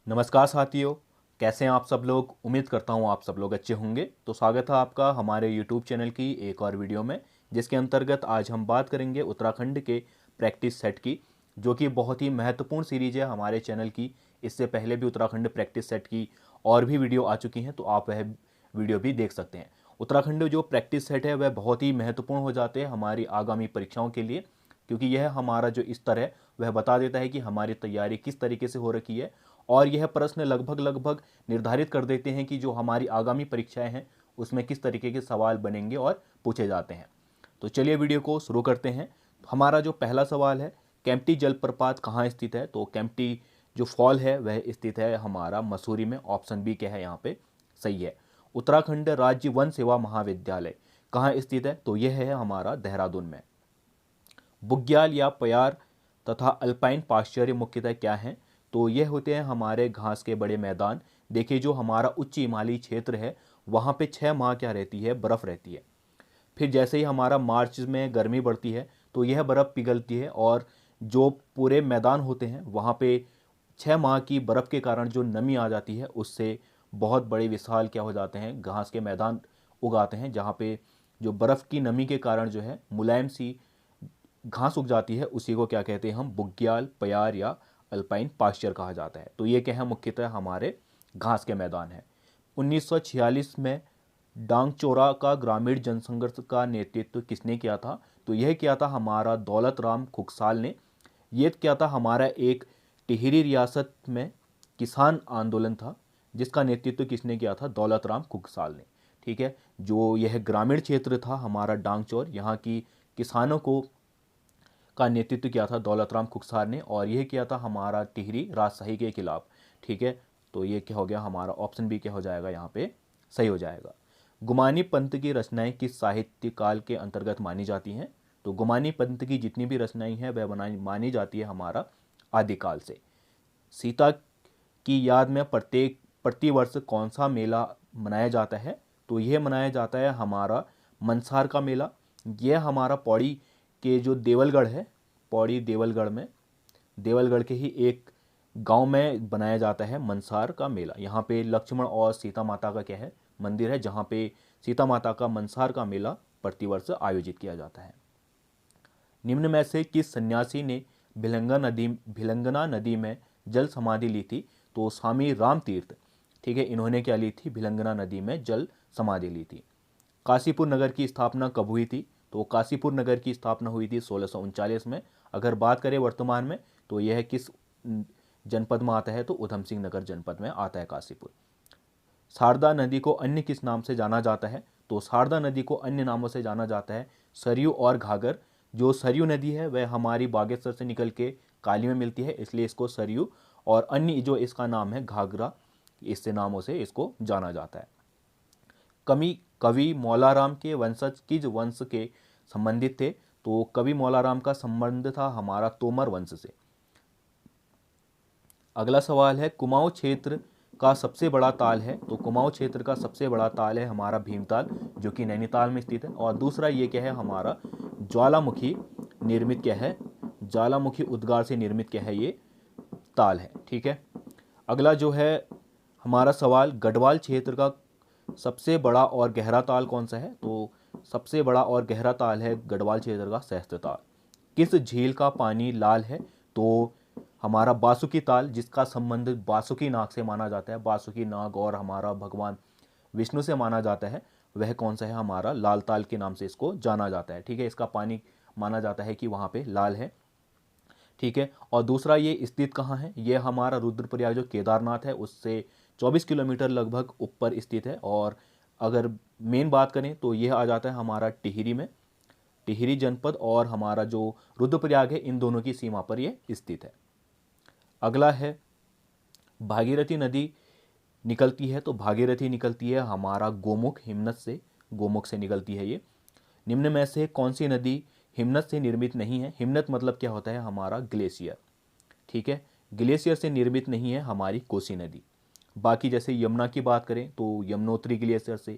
नमस्कार साथियों, कैसे हैं आप सब लोग। उम्मीद करता हूं आप सब लोग अच्छे होंगे। तो स्वागत है आपका हमारे YouTube चैनल की एक और वीडियो में, जिसके अंतर्गत आज हम बात करेंगे उत्तराखंड के प्रैक्टिस सेट की, जो कि बहुत ही महत्वपूर्ण सीरीज है हमारे चैनल की। इससे पहले भी उत्तराखंड प्रैक्टिस सेट की और भी वीडियो आ चुकी हैं, तो आप वह वीडियो भी देख सकते हैं। उत्तराखंड जो प्रैक्टिस सेट है वह बहुत ही महत्वपूर्ण हो जाते हैं हमारी आगामी परीक्षाओं के लिए, क्योंकि यह हमारा जो स्तर है वह बता देता है कि हमारी तैयारी किस तरीके से हो रखी है, और यह प्रश्न लगभग लगभग निर्धारित कर देते हैं कि जो हमारी आगामी परीक्षाएं हैं उसमें किस तरीके के सवाल बनेंगे और पूछे जाते हैं। तो चलिए वीडियो को शुरू करते हैं। हमारा जो पहला सवाल है, केम्प्टी जलप्रपात कहाँ स्थित है। तो केम्प्टी जो फॉल है वह स्थित है हमारा मसूरी में। ऑप्शन बी क्या है यहाँ पे सही है। उत्तराखंड राज्य वन सेवा महाविद्यालय कहाँ स्थित है। तो यह है हमारा देहरादून में। बुग्याल या प्यार तथा अल्पाइन पाश्चर्य मुख्यतः क्या हैं। तो ये होते हैं हमारे घास के बड़े मैदान। देखिए, जो हमारा उच्च हिमालयी क्षेत्र है वहाँ पे 6 माह क्या रहती है, बर्फ़ रहती है। फिर जैसे ही हमारा मार्च में गर्मी बढ़ती है तो यह बर्फ़ पिघलती है, और जो पूरे मैदान होते हैं वहाँ पे 6 माह की बर्फ़ के कारण जो नमी आ जाती है उससे बहुत बड़े विशाल क्या हो जाते हैं, घास के मैदान उगाते हैं, जहाँ पे जो बर्फ़ की नमी के कारण जो है मुलायम सी घास उग जाती है। उसी को क्या कहते हैं हम, बुग्याल, प्यार या अल्पाइन पास्चर कहा जाता है। तो ये क्या है, मुख्यतः हमारे घास के मैदान है। 1946 में डांगचोरा का ग्रामीण जनसंघर्ष का नेतृत्व किसने किया था। तो यह किया था हमारा दौलत राम खुकसाल ने। यह क्या था, हमारा एक टिहरी रियासत में किसान आंदोलन था, जिसका नेतृत्व किसने किया था, दौलत राम खुकसाल ने। ठीक है, जो यह ग्रामीण क्षेत्र था हमारा डांगचौर, यहाँ की किसानों को का नेतृत्व किया था दौलत राम खुकसार ने, और यह किया था हमारा टिहरी राजशाही के खिलाफ। ठीक है, तो ये क्या हो गया हमारा, ऑप्शन बी क्या हो जाएगा यहाँ पे सही हो जाएगा। गुमानी पंथ की रचनाएं किस साहित्य काल के अंतर्गत मानी जाती हैं। तो गुमानी पंथ की जितनी भी रचनाएं हैं वह मानी जाती है हमारा आदिकाल से। सीता की याद में प्रतिवर्ष कौन सा मेला मनाया जाता है। तो यह मनाया जाता है हमारा मनसार का मेला। यह हमारा पौड़ी के जो देवलगढ़ है, पौड़ी देवलगढ़ में, देवलगढ़ के ही एक गांव में बनाया जाता है मनसार का मेला। यहाँ पे लक्ष्मण और सीता माता का क्या है, मंदिर है, जहाँ पे सीता माता का मनसार का मेला प्रतिवर्ष आयोजित किया जाता है। निम्न में से किस सन्यासी ने भिलंगना नदी में जल समाधि ली थी। तो स्वामी राम तीर्थ, ठीक है, इन्होंने क्या ली थी, भिलंगना नदी में जल समाधि ली थी। काशीपुर नगर की स्थापना कब हुई थी। तो काशीपुर नगर की स्थापना हुई थी 1639 में। अगर बात करें वर्तमान में तो यह किस जनपद में आता है, तो उधम सिंह नगर जनपद में आता है काशीपुर। शारदा नदी को अन्य किस नाम से जाना जाता है। तो शारदा नदी को अन्य नामों से जाना जाता है सरयू और घाघर। जो सरयू नदी है वह हमारी बागेश्वर से निकल के काली में मिलती है, इसलिए इसको सरयू, और अन्य जो इसका नाम है घाघरा, इससे नामों से इसको जाना जाता है। कवि मौलाराम के वंशज किस वंश के संबंधित थे। तो कवि मौलाराम का संबंध था हमारा तोमर वंश से। अगला सवाल है, कुमाऊं क्षेत्र का सबसे बड़ा ताल है। तो कुमाऊं क्षेत्र का सबसे बड़ा ताल है हमारा भीमताल, जो कि नैनीताल में स्थित है। और दूसरा ये क्या है, हमारा ज्वालामुखी निर्मित क्या है, ज्वालामुखी उद्गार से निर्मित क्या है, ये ताल है। ठीक है, अगला जो है हमारा सवाल, गढ़वाल क्षेत्र का सबसे बड़ा और गहरा ताल कौन सा है। तो सबसे बड़ा और गहरा ताल है गढ़वाल क्षेत्र का सहस्त्र ताल। किस झील का पानी लाल है। तो हमारा बासुकी ताल, जिसका संबंध बासुकी नाग से माना जाता है, बासुकी नाग और हमारा भगवान विष्णु से माना जाता है, वह कौन सा है, हमारा लाल ताल के नाम से इसको जाना जाता है। ठीक है, इसका पानी माना जाता है कि वहाँ पे लाल है। ठीक है, और दूसरा ये स्थित कहाँ है, ये हमारा रुद्रप्रयाग जो केदारनाथ है उससे 24 किलोमीटर लगभग ऊपर स्थित है। और अगर मेन बात करें तो यह आ जाता है हमारा टिहरी में, टिहरी जनपद, और हमारा जो रुद्रप्रयाग है इन दोनों की सीमा पर यह स्थित है। अगला है, भागीरथी नदी निकलती है। तो भागीरथी निकलती है हमारा गोमुख, हिमनद से, गोमुख से निकलती है ये। निम्न में से कौन सी नदी हिमनद से निर्मित नहीं है। हिमनद मतलब क्या होता है, हमारा ग्लेशियर। ठीक है, ग्लेशियर से निर्मित नहीं है हमारी कोसी नदी। बाकी जैसे यमुना की बात करें तो यमुनोत्री ग्लेशियर से,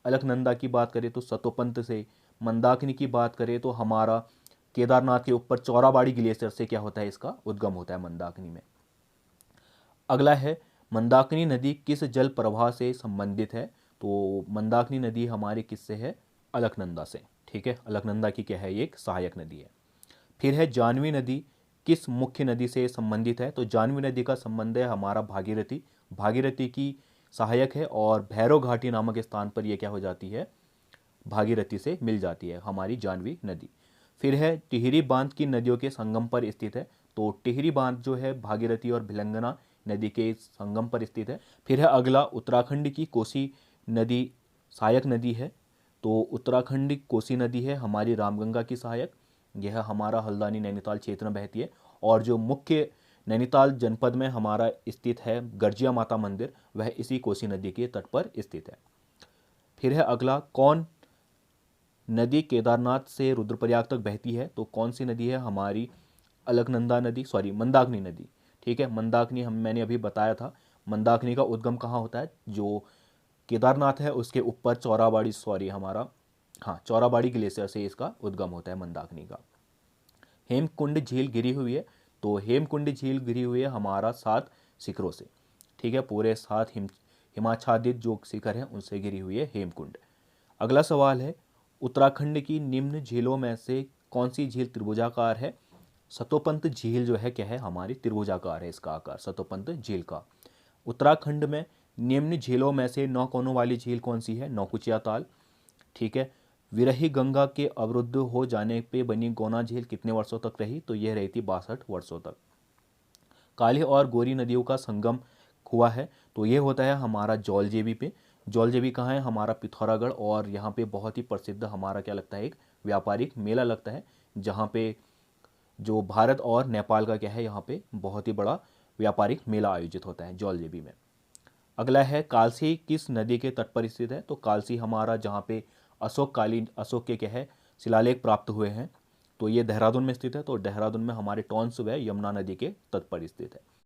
अलकनंदा की बात करें तो सतोपंत से, मंदाकिनी की बात करें तो हमारा केदारनाथ के ऊपर चौराबाड़ी ग्लेशियर से क्या होता है, इसका उद्गम होता है मंदाकिनी में। अगला है, मंदाकिनी नदी किस जल प्रवाह से संबंधित है? तो मंदाकिनी नदी हमारी किससे है? अलकनंदा से। ठीक है, अलकनंदा की क्या है, ये एक सहायक नदी है। फिर है जानवी नदी किस मुख्य नदी से संबंधित है? तो जानवी नदी का संबंध है हमारा भागीरथी, भागीरथी की सहायक है, और भैरव घाटी नामक स्थान पर यह क्या हो जाती है, भागीरथी से मिल जाती है हमारी जानवी नदी। फिर है टिहरी बांध की नदियों के संगम पर स्थित है। तो टिहरी बांध जो है भागीरथी और भिलंगना नदी के संगम पर स्थित है। फिर है अगला उत्तराखंड की कोसी नदी सहायक नदी है। तो उत्तराखंड की कोसी नदी है हमारी रामगंगा की सहायक, यह हमारा हल्द्वानी नैनीताल क्षेत्र में बहती है। और जो मुख्य नैनीताल जनपद में हमारा स्थित है गर्जिया माता मंदिर, वह इसी कोसी नदी के तट पर स्थित है। फिर है अगला, कौन नदी केदारनाथ से रुद्रप्रयाग तक बहती है? तो कौन सी नदी है हमारी? अलकनंदा नदी, सॉरी मंदाकिनी नदी। ठीक है, मंदाकिनी मैंने अभी बताया था। मंदाकिनी का उद्गम कहाँ होता है? जो केदारनाथ है उसके ऊपर चौराबाड़ी, सॉरी हमारा, हाँ, चौराबाड़ी ग्लेशियर से इसका उद्गम होता है मंदाकिनी का। हेमकुंड झील गिरी हुई है। तो हेमकुंड झील गिरी हुई है हमारा 7 शिखरों से। ठीक है, पूरे 7 हिमाच्छादित जो शिखर हैं उनसे गिरी हुई है हेमकुंड। अगला सवाल है, उत्तराखंड की निम्न झीलों में से कौन सी झील त्रिभुजाकार है? सतोपंत झील जो है क्या है हमारी, त्रिभुजाकार है इसका आकार, सतोपंत झील का। उत्तराखंड में निम्न झीलों में से 9 कोनों वाली झील कौन सी है? नौकुचिया ताल। ठीक है, विरही गंगा के अवरुद्ध हो जाने पे बनी गोना झील कितने वर्षों तक रही? तो यह रही थी 62 वर्षों तक। काली और गोरी नदियों का संगम हुआ है। तो ये होता है हमारा जौलजेबी पे। जौलजेबी कहाँ है? हमारा पिथौरागढ़। और यहाँ पे बहुत ही प्रसिद्ध हमारा क्या लगता है, एक व्यापारिक मेला लगता है, जहाँ पे जो भारत और नेपाल का क्या है, यहाँ पे बहुत ही बड़ा व्यापारिक मेला आयोजित होता है जौलजेबी में। अगला है, कालसी किस नदी के तट पर स्थित है? तो कालसी हमारा जहाँ पे अशोक के क्या है, शिलालेख प्राप्त हुए हैं, तो ये देहरादून में स्थित है। तो देहरादून में हमारे टॉन्स व यमुना नदी के तट पर स्थित है।